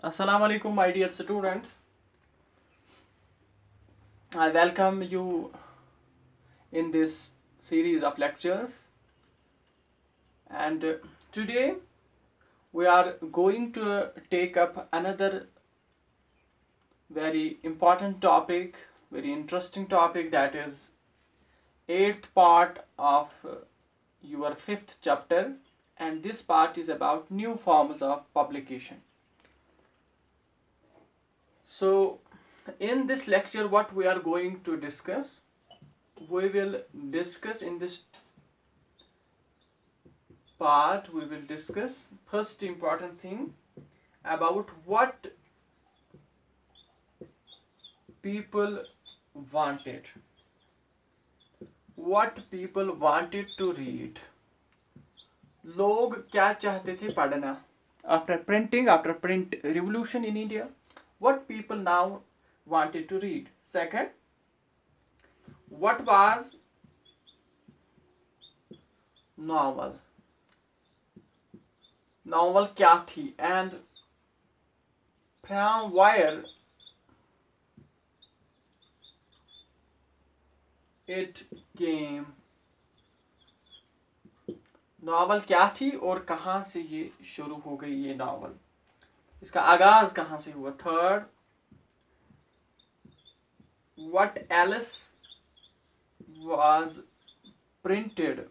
Assalamu alaikum, my dear students. I welcome you in this series of lectures. And today we are going to take up another very important topic, very interesting topic, that is eighth part of your fifth chapter. And this part is about new forms of publication. So, in this lecture, what we are going to discuss, we will discuss in this part, we will discuss first important thing about what people wanted, what people wanted to read. लोग क्या चाहते थे पढ़ना? After printing, after print revolution in India, what people now wanted to read? Second, what was novel? Novel क्या थी? And from where it came? Novel क्या थी और कहाँ से ये शुरू हो गई ये नावल, इसका आगाज कहाँ से हुआ? Third, what else was printed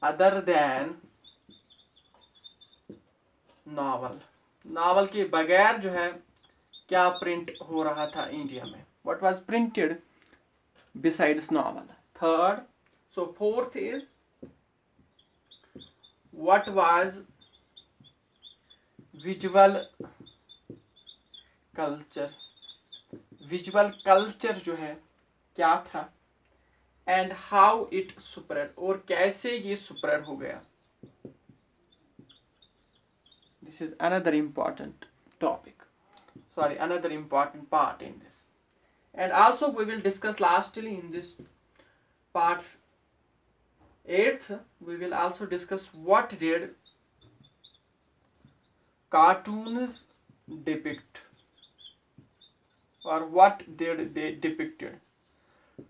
other than novel? Novel के बगैर जो है क्या प्रिंट हो रहा था इंडिया में? What was printed besides novel? Third, so fourth is what was visual culture? Visual culture जो है क्या था? एंड हाउ इट स्प्रेड, और कैसे ये स्प्रेड हो गया? This is another important topic, sorry, another important part in this. And also we will discuss lastly in this part 8th, we will also discuss what did cartoons depict, or what did they depicted?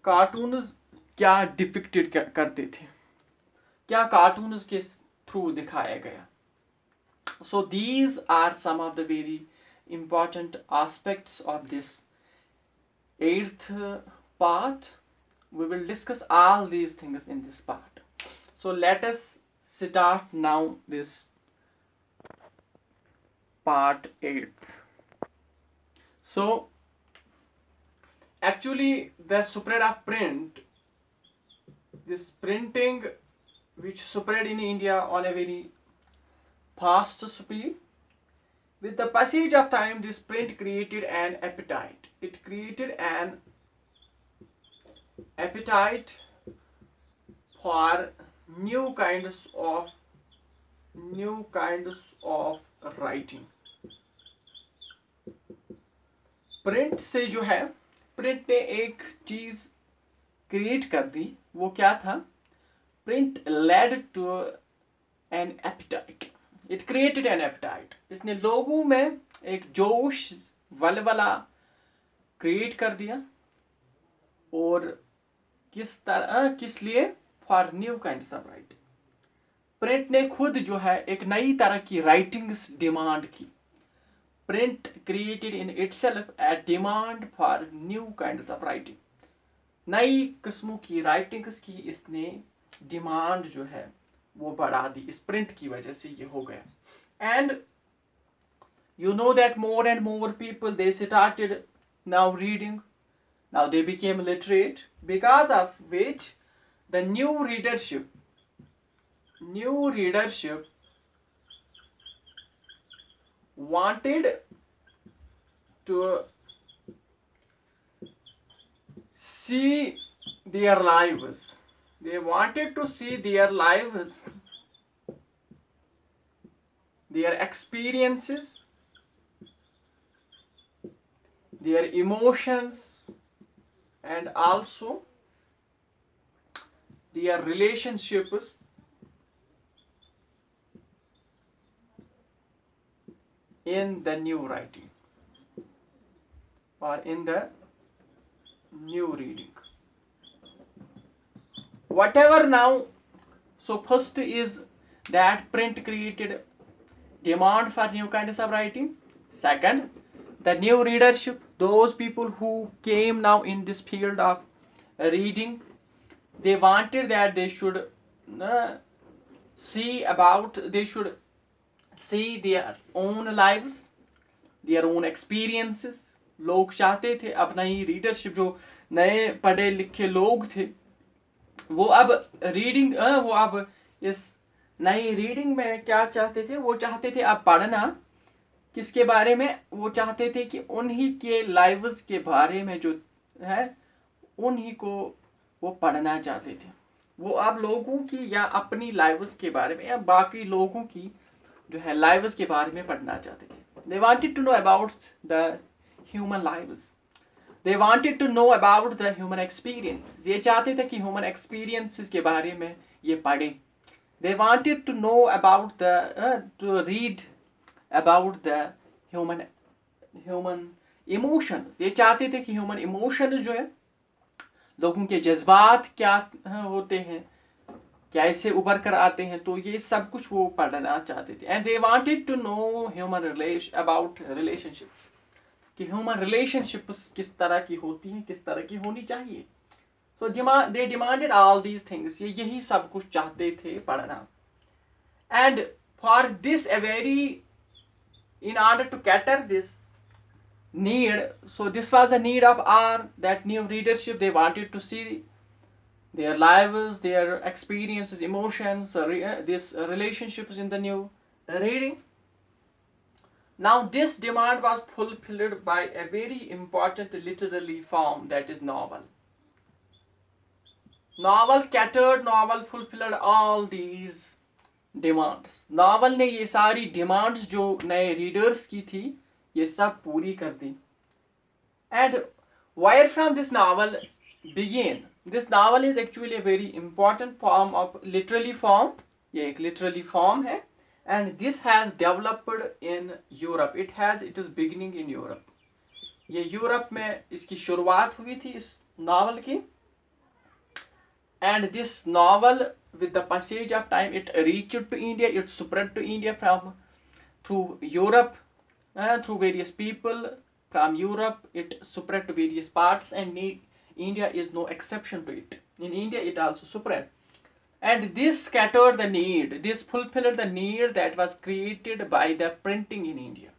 Cartoons क्या depicted करते थे, क्या cartoons के through दिखाया गया? So these are some of the very important aspects of this 8th part. We will discuss all these things in this part. So let us start now this part 8th. So actually the spread of print, this printing which spread in India on a very fast speed, with the passage of time this print created an appetite. It created an appetite for new kinds of writing. Print से जो है, print ने एक चीज create कर दी, वो क्या था? Print led to an appetite, it created an appetite. इसने लोगों में एक जोश, वलवला क्रिएट कर दिया. और किस तरह, किस लिए? For new kinds of writing. Print ने खुद जो है एक नई तरह की राइटिंग्स डिमांड की. Print created in itself a demand for new kinds of writing. नई किस्मों की राइटिंग्स की इसने डिमांड जो है वो बढ़ा दी. इस प्रिंट की वजह से ये हो गया. And you know that more and more people, they started now reading, now they became literate, because of which the new readership wanted to see their lives. They wanted to see their lives, their experiences, their emotions, and also their relationships in the new writing or in the new reading. Whatever now, so first is that print created demand for new kinds of writing. Second, the new readership, those people who came now in this field of reading, they wanted that they should uh, they should see their own lives, their own experiences. लोग चाहते थे अब नई readership, जो नए पढ़े लिखे लोग थे वो अब वो अब इस नई रीडिंग में क्या चाहते थे, वो चाहते थे अब पढ़ना किसके बारे में, वो चाहते थे कि उन्हीं के लाइव्स के बारे में जो है उन्हीं को वो पढ़ना चाहते थे। वो अब लोगों की या अपनी लाइव्स के बारे में या बाकी लोगों की जो है लाइव्स के बारे में पढ़ना चाहते थे। They wanted to know about the human lives, they wanted to know about the human experience, ये चाहते थे कि ह्यूमन एक्सपीरियंसेस के बारे में ये पढ़ें। They wanted to know about the to read about the human emotions, ये चाहते थे कि ह्यूमन इमोशन जो है, लोगों के जज्बात क्या होते हैं, कैसे उभर कर आते हैं, तो ये सब कुछ वो पढ़ना चाहते थे। And they wanted to know human about relationships, कि ह्यूमन रिलेशनशिप्स किस तरह की होती हैं, किस तरह की होनी चाहिए। So they demanded all these things, ये यही सब कुछ चाहते थे पढ़ना। And for this a very in order to cater this need, so this was the need of our that new readership. They wanted to see their lives, their experiences, emotions, these relationships in the new reading. Now this demand was fulfilled by a very important literary form, that is novel. Novel fulfilled all these demands. Novel ने ये सारी demands जो नए readers की थी ये सब पूरी कर दी। And where from this novel began, this novel is actually a very important form of literary form, ये एक लिटरली फॉर्म है। And this has developed in Europe, it is beginning in Europe, ये यूरोप में इसकी शुरुआत हुई थी इस नावल की। And this novel, with the passage of time, it reached to India, it spread to India from through Europe, through various people from Europe, it spread to various parts, and India is no exception to it. In India it also spread, and this scattered the need, this fulfilled the need that was created by the printing in India.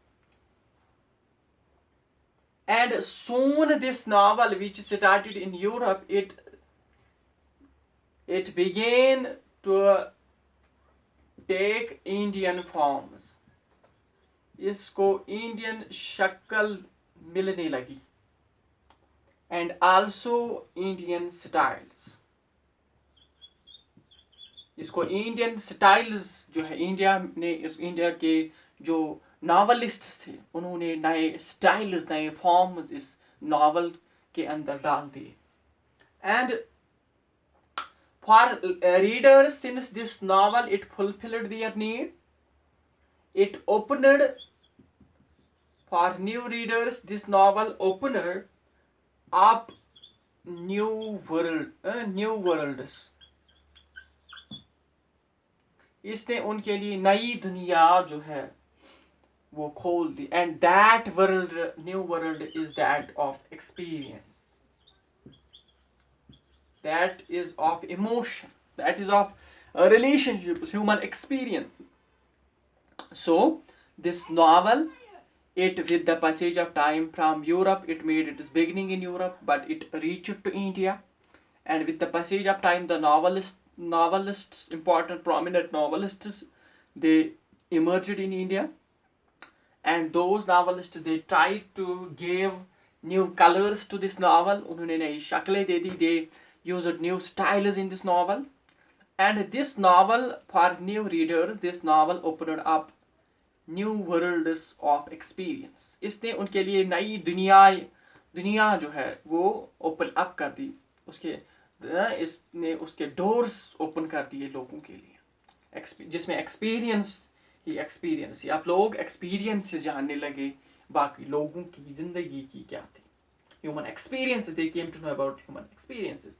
And soon this novel, which started in Europe, it began to take Indian forms, इसको Indian शक्ल मिलने लगी, and also Indian styles, इसको Indian styles जो है India के जो नॉवलिस्ट्स थे उन्होंने नए स्टाइल्स, नए फॉर्म्स इस नॉवल के अंदर डाल दिए। And for readers, since this novel it fulfilled their need, it opened for new readers, this novel opened up new worlds, इसने उनके लिए नई दुनिया जो है वो खोल दी। and that new world is that of experience, that is of emotion, that is of relationships, human experience. So this novel, it with the passage of time from Europe, it made its beginning in Europe, but it reached to India, and with the passage of time the novelists, important prominent novelists, they emerged in India, and those novelists, they tried to give new colors to this novel, उन्होंने नई शक्लें दे दी, they used new styles in this novel. And this novel, for new readers, this novel opened up new worlds of experience, इसने उनके लिए नई दुनिया जो है वो ओपन अप कर दी, इसने उसके डोर्स ओपन कर दिए लोगों के लिए, जिसमें एक्सपीरियंस की एक्सपीरियंस, या आप लोग एक्सपीरियंस से जानने लगे बाकी लोगों की जिंदगी की क्या थी. Human experiences, they came to know about human experiences,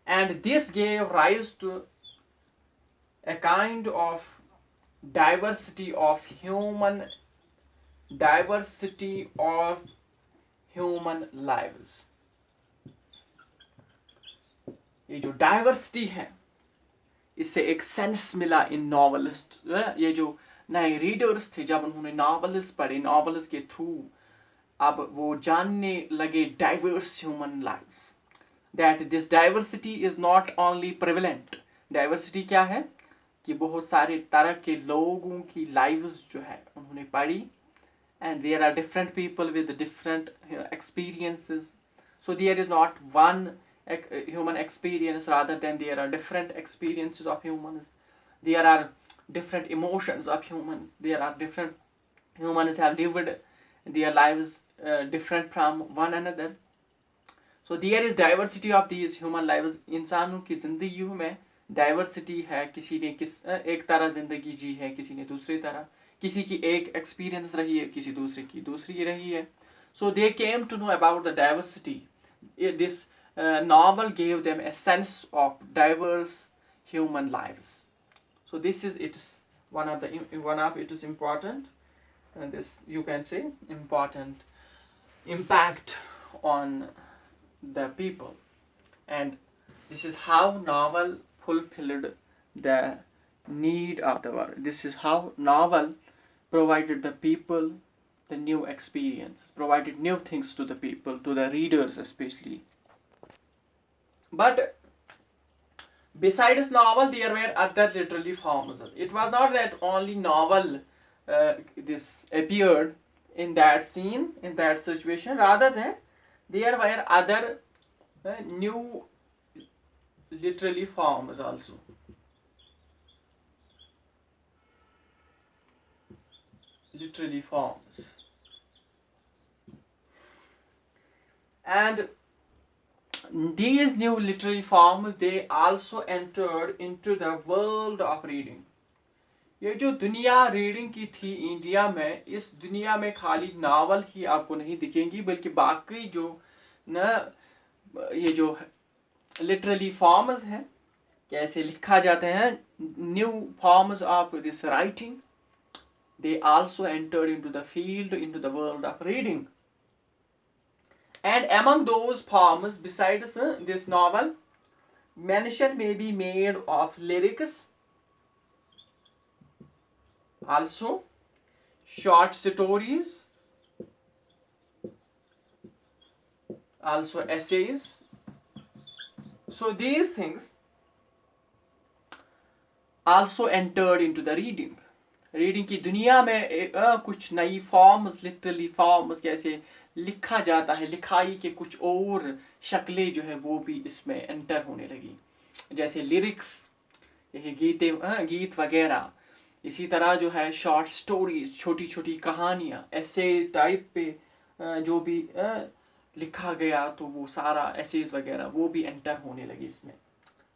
and this gave rise to a kind of diversity of human diversity of human lives. ये जो डाइवर्सिटी है इससे एक सेंस मिला इन नॉवलिस्ट. ये जो नए रीडर्स थे जब उन्होंने नॉवल्स पढ़े, नॉवल्स के थ्रू अब वो जानने लगे diverse human lives, that this diversity is not only prevalent. Diversity क्या है कि बहुत सारे तरह के लोगों की लाइव्स जो है उन्होंने पढ़ी, and there are different people with different experiences. So there is not one human experience, rather than there are different experiences of humans. There are different emotions of humans. There are different humans have lived their lives different from one another. So there is diversity of these human lives. इंसानों की जिंदगियों में diversity है. किसी ने एक तरह जिंदगी जी है, किसी ने दूसरी तरह, किसी की एक एक्सपीरियंस रही है, किसी दूसरे की दूसरी रही है. So they came to know about the diversity. This novel gave them a sense of diverse human lives. So this is its one of it is important, and this you can say important impact on the people, and this is how novel fulfilled the need of the world. This is how novel provided the people the new experience, provided new things to the people, to the readers especially. But besides novel, there were other literary forms. It was not that only novel this appeared in that scene, in that situation, rather than there were other new literary forms also. Literary forms. And these new literary forms, they also entered into the world of reading. ये जो दुनिया reading की थी India में, इस दुनिया में खाली नावल ही आपको नहीं दिखेंगी, बल्कि बाकी जो न ये जो लिटरली फॉर्म्स हैं, कैसे लिखा जाते हैं, new forms of this writing, they also entered into the field, into the world of reading. And among those forms, besides this novel, mention may be made of lyrics, also short stories, also essays. So these things also entered into the reading. Reading की दुनिया में कुछ नई forms, literally forms, कैसे लिखा जाता है, लिखाई के कुछ और शक्लें जो है वो भी इसमें एंटर होने लगी, जैसे लिरिक्स, ये गीत वगैरह. इसी तरह जो है शॉर्ट स्टोरीज, छोटी छोटी कहानियाँ, ऐसे टाइप पे जो भी लिखा गया, तो वो सारा एसेज वगैरह वो भी एंटर होने लगी इसमें.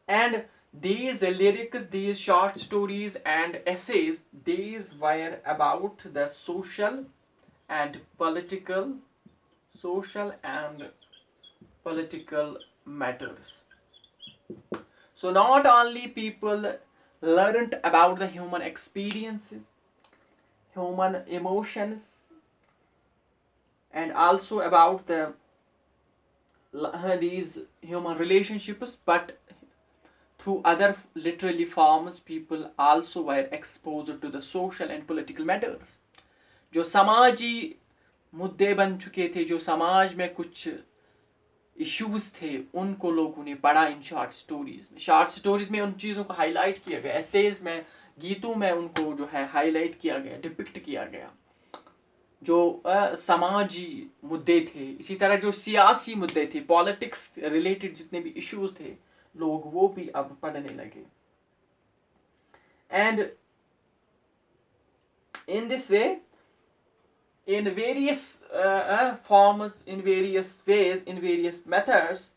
And these lyrics, these short stories and essays, these were about the social and political matters. So not only people learned about the human experiences, human emotions, and also about these human relationships, but through other literary forms, people also were exposed to the social and political matters. जो समाजी मुद्दे बन चुके थे, जो समाज में कुछ इश्यूज थे, उनको लोगों ने पढ़ा इन शॉर्ट स्टोरीज में. शॉर्ट स्टोरीज में उन चीज़ों को हाईलाइट किया गया, एसेज में, गीतों में उनको जो है हाईलाइट किया गया, डिपिक्ट किया गया, जो समाजी मुद्दे थे. इसी तरह जो सियासी मुद्दे थे, पॉलिटिक्स रिलेटेड जितने भी इश्यूज थे, लोग वो भी अब पढ़ने लगे. And in this way, in various forms, in various ways, in various methods,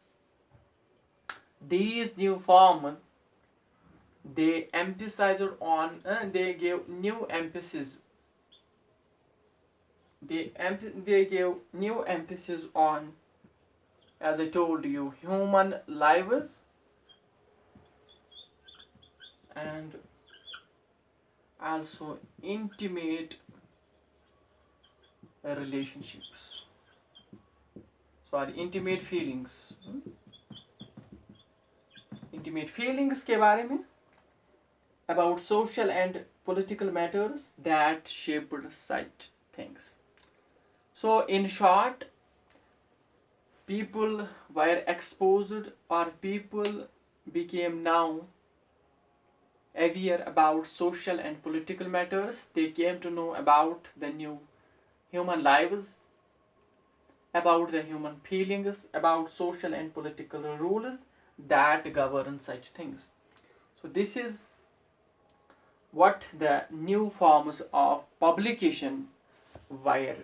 these new forms, they emphasized on they gave new emphasis they gave new emphasis on, as I told you, human lives and also intimate relationships, sorry, intimate feelings के बारे में, about social and political matters that shaped such things. So in short, people were exposed, or people became now aware about social and political matters. They came to know about the new human lives, about the human feelings, about social and political rules that govern such things. So this is what the new forms of publication were,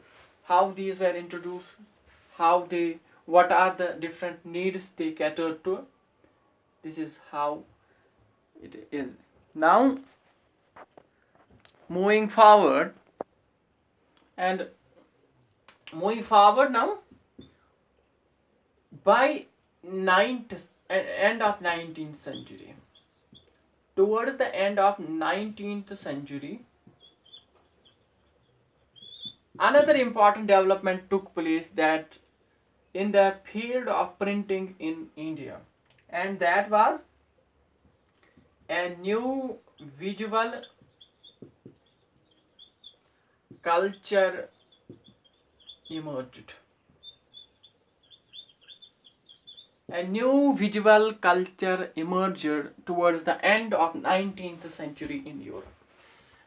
how these were introduced, how they, what are the different needs they cater to. This is how it is. Now, moving forward, and moving forward now, by end of 19th century, towards the end of 19th century, another important development took place that in the field of printing in India, and that was a new visual culture emerged. A new visual culture emerged towards the end of 19th century in Europe.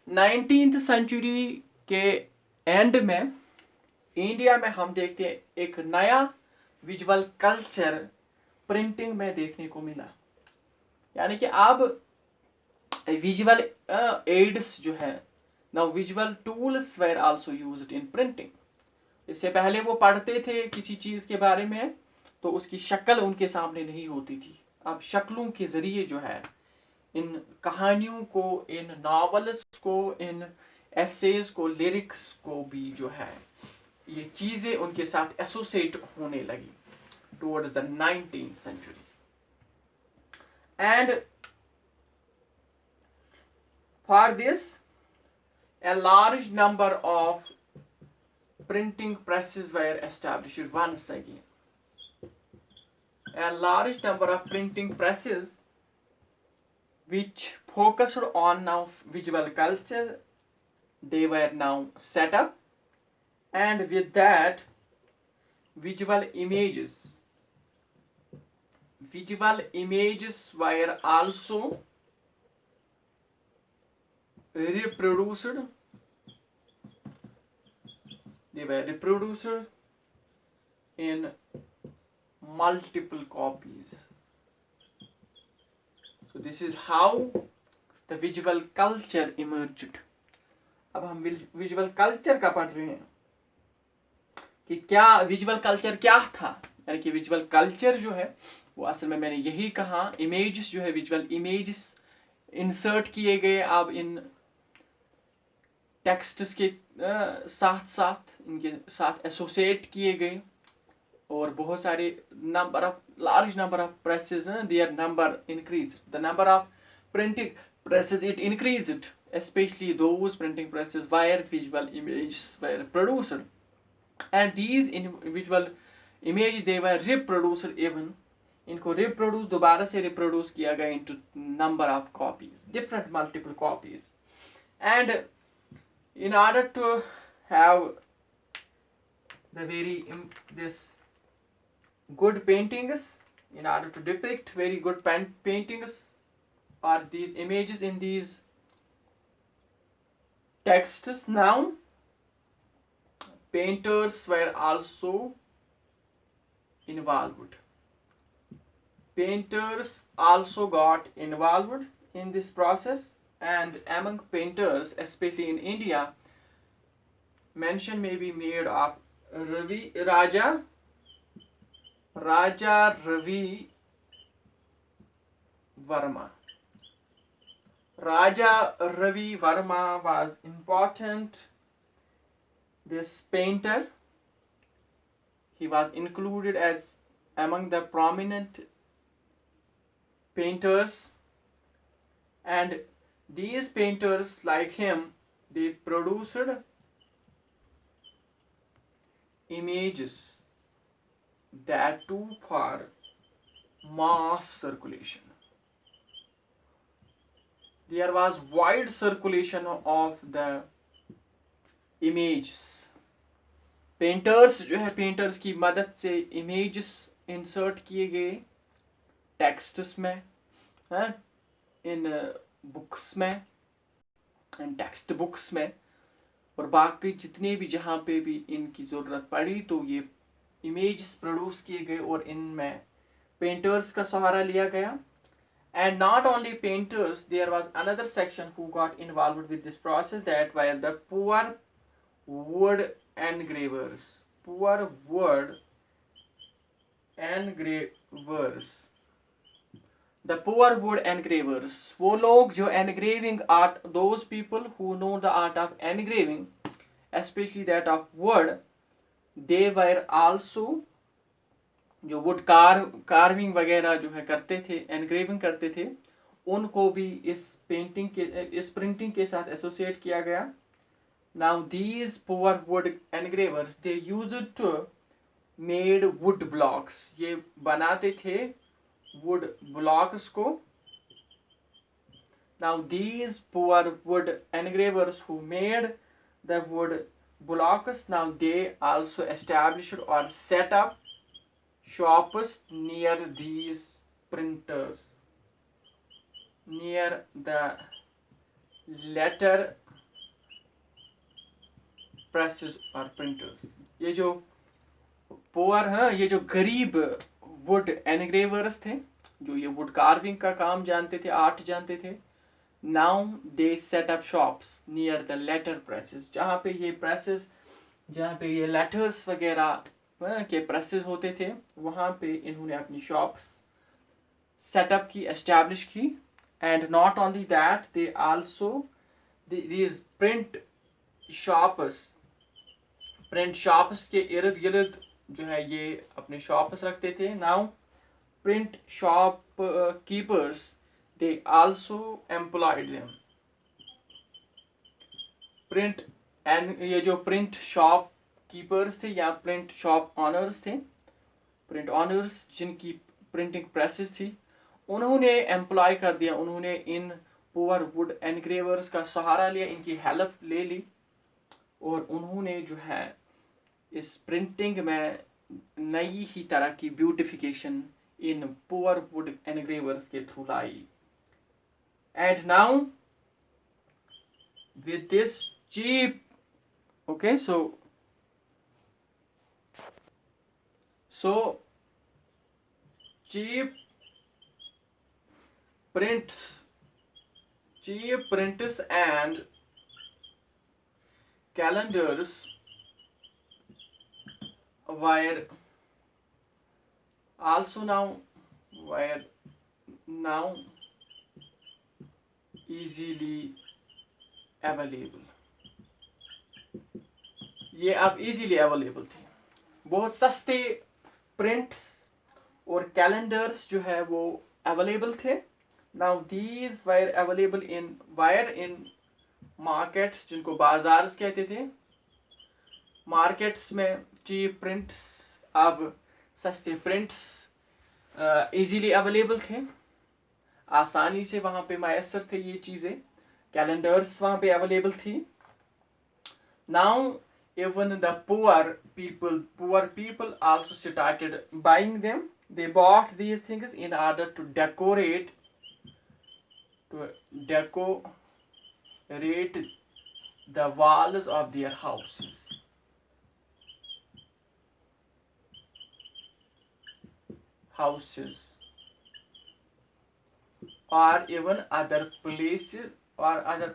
19th century के and में India में हम देखते हैं एक नया visual culture printing में देखने को मिला, यानी कि अब विजुअल एड्स जो है, now visual tools where also used in printing. इससे पहले वो पढ़ते थे किसी चीज के बारे में तो उसकी शक्ल उनके सामने नहीं होती थी. अब शक्लों के जरिए जो है इन कहानियों को, इन नॉवेल्स को, इन एसेज को, लिरिक्स को भी जो है ये चीजें उनके साथ एसोसिएट होने लगी towards the 19th century. And for this, a large number of printing presses were established once again. A large number of printing presses which focused on now visual culture, they were now set up, and with that visual images were also reproduced. They were reproduced in multiple copies. So this is how the visual culture emerged. अब हम visual culture का पढ़ रहे हैं कि क्या visual culture क्या था, यानी कि विजुअल कल्चर जो है वो असल में मैंने यही कहा, इमेजेस जो है, विजुअल इमेजेस इंसर्ट किए गए अब इन टेक्स्ट्स के साथ साथ, इनके साथ एसोसिएट किए गए, और बहुत सारे large number of presses, their number increased. The number of printing presses, it increased, especially those printing presses where visual images were produced, and these visual images they were reproduced, even इनको reproduce, दोबारा से reproduce किया गया into number of copies, different multiple copies. And in order to have this good paintings, in order to depict very good paintings or these images in these texts, now painters were also involved. Painters also got involved in this process, and among painters, especially in India, mention may be made of Raja Ravi Verma. Raja Ravi Varma was important. This painter, he was included as among the prominent painters, and these painters like him, they produced images that too for mass circulation. There was wide circulation of the images. Painters जो है, painters की मदद से images insert किए गए texts में, है, इन books में, इन टेक्स्ट बुक्स में, और बाकी जितने भी जहाँ पे भी इनकी ज़रूरत पड़ी तो ये इमेजेस प्रोड्यूस किए गए और इनमें पेंटर्स का सहारा लिया गया. And not only painters, there was another section who got involved with this process, that were the poor wood engravers. Poor wood engravers. The poor wood engravers. वो लोग जो engraving art, those people who know the art of engraving, especially that of wood, they were also जो wood carving वगैरह जो है करते थे, engraving करते थे, उनको भी इस प्रिंटिंग के साथ एसोसिएट किया गया. Now these poor wood engravers, they used to made wood blocks. ये बनाते थे वुड ब्लॉक्स को. Now these poor wood engravers who made the wood blocks, now they also established or set up shops near these printers, near the letter presses or printers. ये जो poor है, ये जो गरीब वुड एनग्रेवर्स थे, जो ये वुड कार्विंग का काम जानते थे, आर्ट जानते थे, now they set up shops near the letter presses. जहाँ पे ये प्रेसेस, जहाँ पे ये लेटर्स वगैरह के प्रेसेस होते थे, वहाँ पे इन्होंने अपनी शॉप्स सेटअप की, एस्टैब्लिश की. And not only that, they also these print shops के इर्द गिर्द जो है ये अपने शॉप्स रखते थे. Now print shop keepers, they also employed them. Print and ये जो प्रिंट शॉप कीपर्स थे या प्रिंट शॉप ऑनर्स थे, प्रिंट ऑनर्स जिनकी प्रिंटिंग प्रेसेस थी, उन्होंने एम्प्लॉय कर दिया, उन्होंने इन पुअर वुड एनग्रेवर्स का सहारा लिया, इनकी हेल्प ले ली, और उन्होंने जो है इस प्रिंटिंग में नई ही तरह की ब्यूटिफिकेशन इन पुअर वुड एनग्रेवर्स के through lie. And now with this cheap, okay, so cheap prints and calendars were also now easily available. ये अब इजीली अवेलेबल थे. बहुत सस्ते प्रिंट्स और कैलेंडर्स जो है वो अवेलेबल थे. Now these wire available in markets, जिनको बाजार्स कहते थे. मार्केट्स में चीप प्रिंट्स, अब सस्ते प्रिंट्स इजीली अवेलेबल थे, आसानी से वहाँ पे मैसर थे ये चीज़ें. कैलेंडर्स वहाँ पे अवेलेबल थी. Now even the poor people also started buying them. They bought these things in order to decorate the walls of their houses. Or even other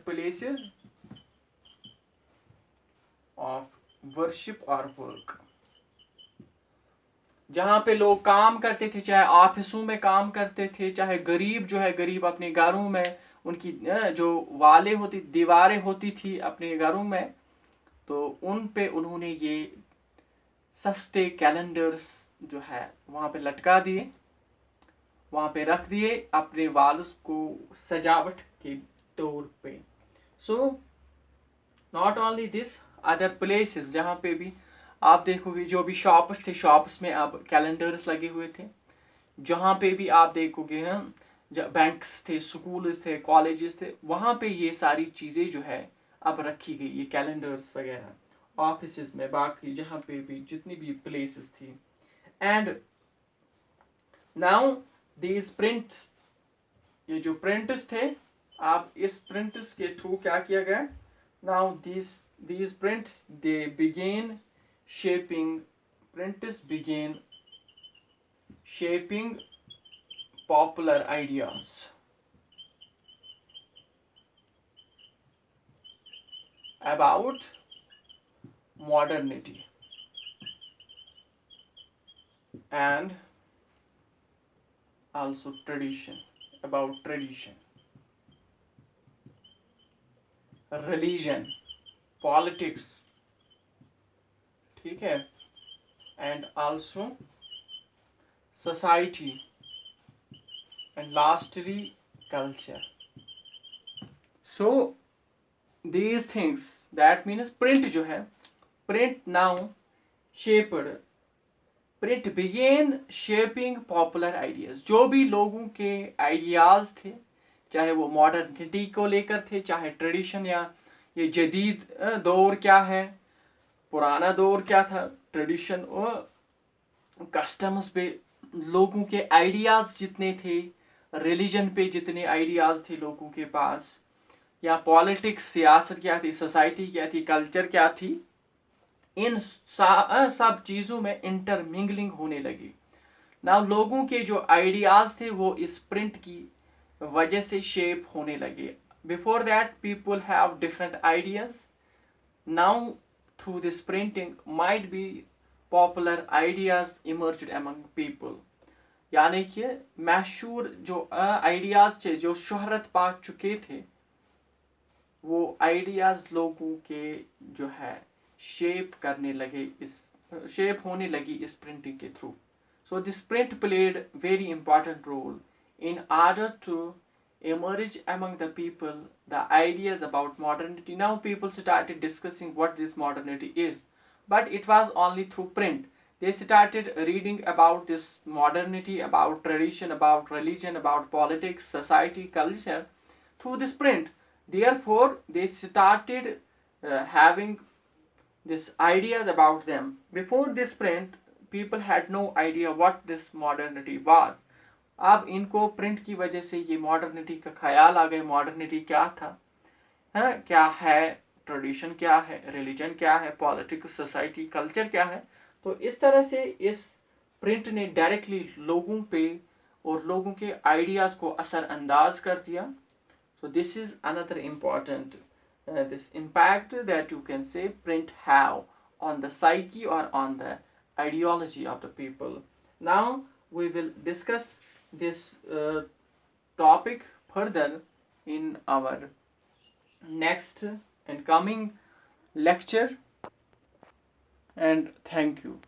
places of worship or work. जहाँ पे लोग काम करते थे, चाहे ऑफिसों में काम करते थे, चाहे गरीब जो है, गरीब अपने घरों में उनकी जो वालें होती दीवारें होती थी अपने घरों में, तो उन पे उन्होंने ये सस्ते कैलेंडर्स जो है वहाँ पे लटका दिए, वहाँ पे रख दिए अपने वाल्स को सजावट के तौर पे। So not only this, other places जहाँ पे भी आप देखोगे, जो भी शॉप्स थे, शॉप्स में अब कैलेंडर्स लगे हुए थे। जहाँ पे भी आप देखोगे हम, बैंक्स थे, स्कूल्स थे, कॉलेजेस थे, वहाँ पे ये सारी चीज़ें जो है अब रखी गई, ये कैलेंडर्स वगैरह, ऑफिस में, बाकी जहाँ पे भी जितनी भी प्लेसेस थी। एंड नाउ दीज प्रिंट्स, ये जो प्रिंट्स थे, आप इस प्रिंट्स के थ्रू क्या किया गया, now these prints they began shaping prints began shaping popular ideas about modernity and also tradition, about tradition, religion, politics, ठीक है, and also society, and lastly culture. So these things, that means print जो है, print now shaped, print began shaping popular ideas, जो भी लोगों के ideas थे, चाहे वो मॉडर्निटी को लेकर थे, चाहे ट्रेडिशन या ये जदीद दौर क्या है, पुराना दौर क्या था, ट्रेडिशन और कस्टम्स पे लोगों के आइडियाज जितने थे, रिलीजन पे जितने आइडियाज थे लोगों के पास, या पॉलिटिक्स, सियासत क्या थी, सोसाइटी क्या थी, कल्चर क्या थी, इन सब चीज़ों में इंटरमिंगलिंग होने लगी ना। लोगों के जो आइडियाज थे वो इस प्रिंट की वजह से शेप होने लगे। Before that people have different ideas, now through this printing might be popular ideas emerged among people, यानी कि मशहूर जो आइडियाज थे, जो शोहरत पा चुके थे, वो आइडियाज लोगों के जो है शेप करने लगे, इस शेप होने लगी इस प्रिंटिंग के through. So this print played very important role in order to emerge among the people the ideas about modernity. Now people started discussing what this modernity is, but it was only through print. They started reading about this modernity, about tradition, about religion, about politics, society, culture through this print. Therefore, they started having these ideas about them. Before this print, people had no idea what this modernity was. अब इनको print की वजह से ये modernity का ख्याल आ गया, modernity क्या था, है क्या है, ट्रेडिशन क्या है, रिलीजन क्या है, पॉलिटिक्स, सोसाइटी, कल्चर क्या है। तो इस तरह से इस प्रिंट ने डायरेक्टली लोगों पे और लोगों के आइडियाज को असरअंदाज कर दिया। So this is another important this impact that you can say print have on the psyche or on the ideology of the people. Now we will discuss this topic further in our next and coming lecture, and thank you.